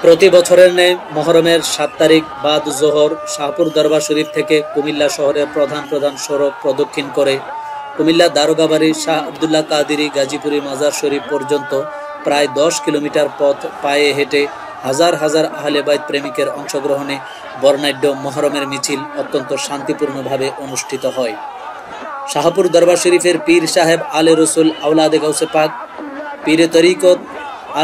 প্রতি বছরের ন্যায় মুহররমের ৭ তারিখ বাদ জোহর শাহপুর দরবার শরীফ থেকে কুমিল্লা শহরের প্রধান প্রধান সড়ক প্রদক্ষিণ করে কুমিল্লা দারোগাবাড়ি শাহ আব্দুল্লাহ কাদেরী গাজীপুরী মাজার শরীফ পর্যন্ত প্রায় ১০ কিলোমিটার পথ পায়ে হেঁটে হাজার হাজার আহলে বাইত প্রেমিকের অংশগ্রহণে বর্ণাঢ্য মুহররমের মিছিল অত্যন্ত শান্তিপূর্ণভাবে অনুষ্ঠিত হয়। শাহপুর দরবার শরীফের পীর সাহেব আলে রসুল আওলাদে গাউসে পাক, পীরে তরিকত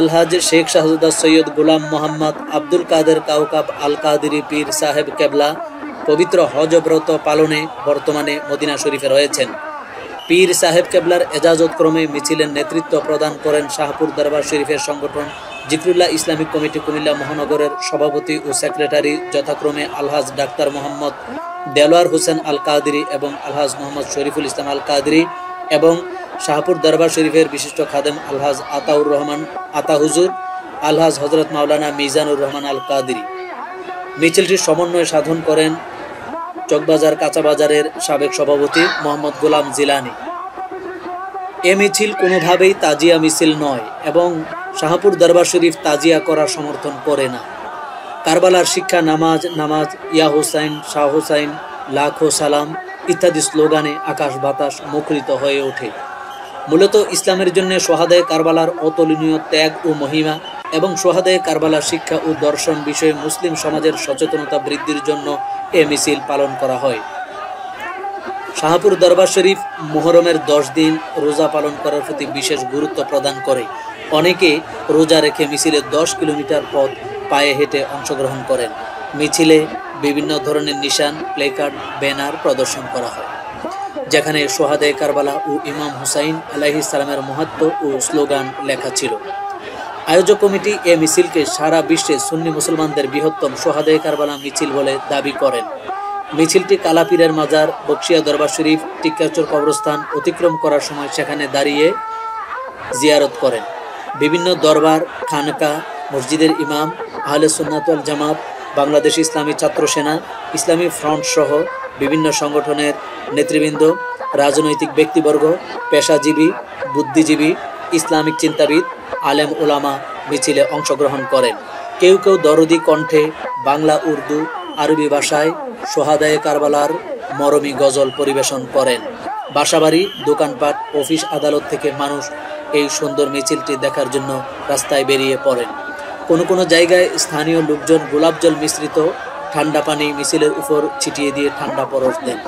আলহাজ শেখ শাহজাদা সৈয়দ গোলাম মোহাম্মদ আব্দুল কাদের কাউকাব আল কাদেরী পীর সাহেব কেবলা পবিত্র হজ ব্রত পালনে বর্তমানে মদিনা শরীফে রয়েছেন। পীর সাহেব কেবলার এজাজত ক্রমে মিছিলের নেতৃত্ব প্রদান করেন শাহপুর দরবার শরীফের সংগঠন জিকরুল্লাহ ইসলামিক কমিটি কুমিল্লা মহানগরের সভাপতি ও সেক্রেটারি যথাক্রমে আলহাজ ডাক্তার মোহাম্মদ দেলোয়ার হোসেন আল কাদেরী এবং আলহাজ মোহাম্মদ শরীফুল ইসলাম আল কাদেরী এবং শাহপুর দরবার শরীফের বিশিষ্ট খাদেম আলহাজ আতাউর রহমান আতা হুজুর, আলহাজ হজরত মাওলানা মিজানুর রহমান আল কাদেরী। মিছিলটির সমন্বয় সাধন করেন চকবাজার কাঁচা বাজারের সাবেক সভাপতি মোহাম্মদ গোলাম জিলানি। এ মিছিল কোনোভাবেই তাজিয়া মিছিল নয় এবং শাহপুর দরবার শরীফ তাজিয়া করার সমর্থন করে না। কারবালার শিক্ষা নামাজ নামাজ, ইয়া হুসাইন, শাহ হুসাইন, লাখো সালাম ইত্যাদি স্লোগানে আকাশ বাতাস মুখরিত হয়ে ওঠে। মূলত ইসলামের জন্য সোহাদায়ে কারবালার অতুলনীয় ত্যাগ ও মহিমা এবং সোহাদায়ে কারবালার শিক্ষা ও দর্শন বিষয়ে মুসলিম সমাজের সচেতনতা বৃদ্ধির জন্য এ মিছিল পালন করা হয়। শাহপুর দরবার শরীফ মুহররমের 10 দিন রোজা পালন করার প্রতি বিশেষ গুরুত্ব প্রদান করে। অনেকে রোজা রেখে মিছিলে 10 কিলোমিটার পথ পায়ে হেঁটে অংশগ্রহণ করেন। মিছিলে বিভিন্ন ধরনের নিশান, প্লেকার্ড, ব্যানার প্রদর্শন করা হয়, যেখানে সোহাদায়ে কারবালা ও ইমাম হুসাইন আলাইহিস সালামের মাহাত্ম্য ও স্লোগান লেখা ছিল। আয়োজক কমিটি এ মিছিলকে সারা বিশ্বে সুন্নি মুসলমানদের বৃহত্তম সোহাদায়ে কারবালা মিছিল বলে দাবি করেন। মিছিলটি কালাপীরের মাজার, বকশিয়া দরবার শরীফ, টিক্কাচর কবরস্থান অতিক্রম করার সময় সেখানে দাঁড়িয়ে জিয়ারত করেন। বিভিন্ন দরবার, খানকা, মসজিদের ইমাম, আহলে সুন্নাত ওয়াল জামাত, বাংলাদেশ ইসলামী ছাত্র সেনা, ইসলামী ফ্রন্ট সহ বিভিন্ন সংগঠনের নেতৃবৃন্দ, রাজনৈতিক ব্যক্তিবর্গ, পেশাজীবী, বুদ্ধিজীবী, ইসলামিক চিন্তাবিদ, আলেম ওলামা মিছিলে অংশগ্রহণ করেন। কেউ কেউ দরদি কণ্ঠে বাংলা, উর্দু, আরবি ভাষায় সোহাদায়ে কারবালার মরমী গজল পরিবেশন করেন। বাসাবাড়ি, দোকানপাট, অফিস আদালত থেকে মানুষ এই সুন্দর মিছিলটি দেখার জন্য রাস্তায় বেরিয়ে পড়েন। কোনো কোনো জায়গায় স্থানীয় লোকজন গোলাপজল মিশ্রিত ঠান্ডা পানি মিছিলের উপর ছিটিয়ে দিয়ে ঠান্ডা পরশ দেন।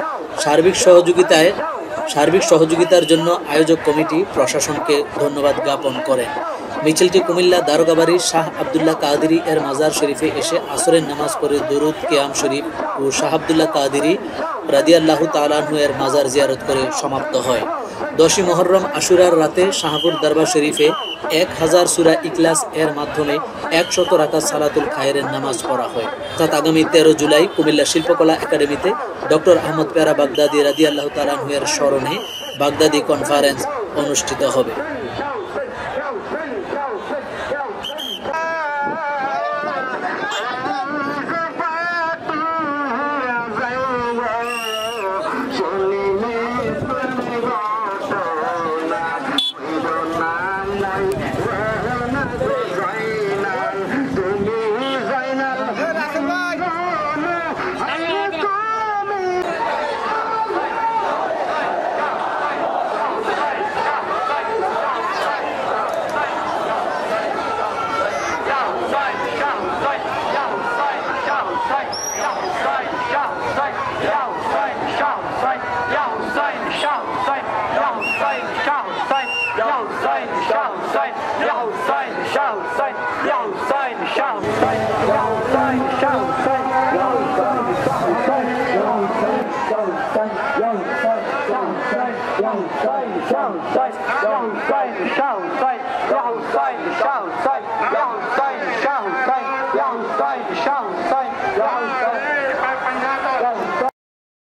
সার্বিক সহযোগিতার জন্য আয়োজক কমিটি প্রশাসনকে ধন্যবাদ জ্ঞাপন করেন। মিছিলটি কুমিল্লা দারোগাবাড়ি শাহ আব্দুল্লাহ কাদেরী এর মাজার শরীফে এসে আসরের নামাজ পড়ে দরুদ কিয়াম শরীফ ও শাহ আব্দুল্লাহ কাদেরী রাদিয়াল্লাহু তাআলা আনহু এর মাজার জিয়ারত করে সমাপ্ত হয়। 10ই মুহররম আশুরার রাতে শাহপুর দরবার শরীফে 1000 সূরা ইখলাস এর মাধ্যমে 100 রাকাত সালাতুল খায়রের নামাজ পড়া হয়। অর্থাৎ আগামী 13 জুলাই কুমিল্লা শিল্পকলা একাডেমিতে ডক্টর আহমদ পেয়ারা বাগদাদী রাদিয়াল্লাহু তাআলা আনহু এর স্মরণে বাগদাদী কনফারেন্স অনুষ্ঠিত হবে। Shout,